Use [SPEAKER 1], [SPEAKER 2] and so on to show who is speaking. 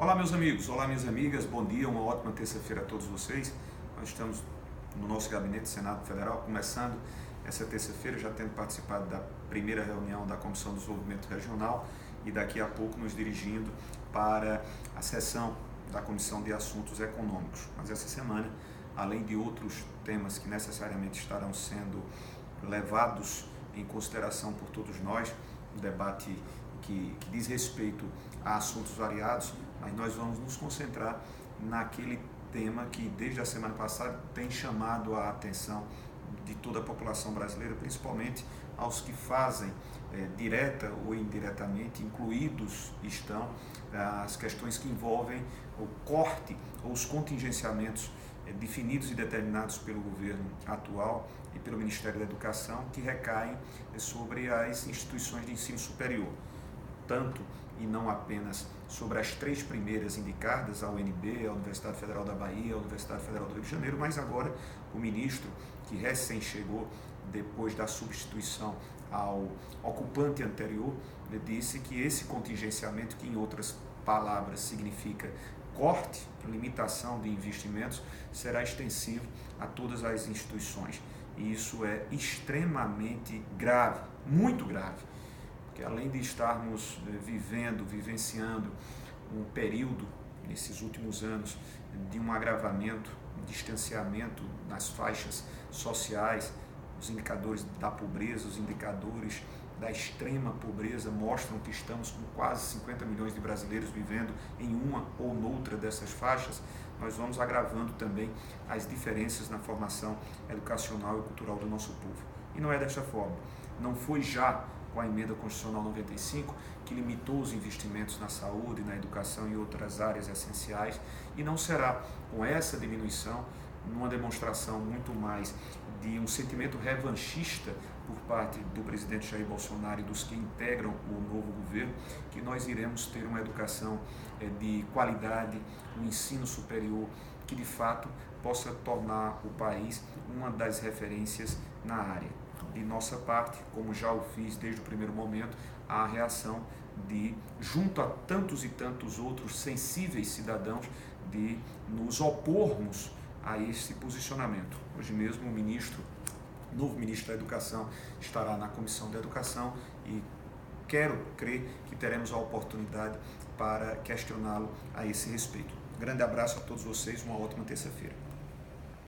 [SPEAKER 1] Olá meus amigos, olá minhas amigas, bom dia, uma ótima terça-feira a todos vocês. Nós estamos no nosso gabinete do Senado Federal, começando essa terça-feira, já tendo participado da primeira reunião da Comissão de Desenvolvimento Regional e daqui a pouco nos dirigindo para a sessão da Comissão de Assuntos Econômicos. Mas essa semana, além de outros temas que necessariamente estarão sendo levados em consideração por todos nós, um debate que diz respeito a assuntos variados, mas nós vamos nos concentrar naquele tema que desde a semana passada tem chamado a atenção de toda a população brasileira, principalmente aos que fazem direta ou indiretamente, incluídos estão as questões que envolvem o corte ou os contingenciamentos definidos e determinados pelo governo atual e pelo Ministério da Educação, que recaem sobre as instituições de ensino superior, tanto e não apenas sobre as três primeiras indicadas, a UNB, a Universidade Federal da Bahia, a Universidade Federal do Rio de Janeiro, mas agora o ministro, que recém chegou depois da substituição ao ocupante anterior, disse que esse contingenciamento, que em outras palavras significa corte, limitação de investimentos, será extensivo a todas as instituições. E isso é extremamente grave, muito grave, porque além de estarmos vivenciando um período, nesses últimos anos, de um agravamento, um distanciamento nas faixas sociais, os indicadores da pobreza, os indicadores da extrema pobreza mostram que estamos com quase 50 milhões de brasileiros vivendo em uma ou noutra dessas faixas. Nós vamos agravando também as diferenças na formação educacional e cultural do nosso povo. E não é desta forma. Não foi já com a emenda constitucional 95, que limitou os investimentos na saúde, na educação e outras áreas essenciais, e não será com essa diminuição, numa demonstração muito mais de um sentimento revanchista por parte do presidente Jair Bolsonaro e dos que integram o novo governo, que nós iremos ter uma educação de qualidade, um ensino superior que de fato possa tornar o país uma das referências na área. De nossa parte, como já o fiz desde o primeiro momento, a reação de, junto a tantos e tantos outros sensíveis cidadãos, de nos opormos a esse posicionamento. Hoje mesmo o novo ministro da Educação estará na Comissão da Educação e quero crer que teremos a oportunidade para questioná-lo a esse respeito. Grande abraço a todos vocês, uma ótima terça-feira.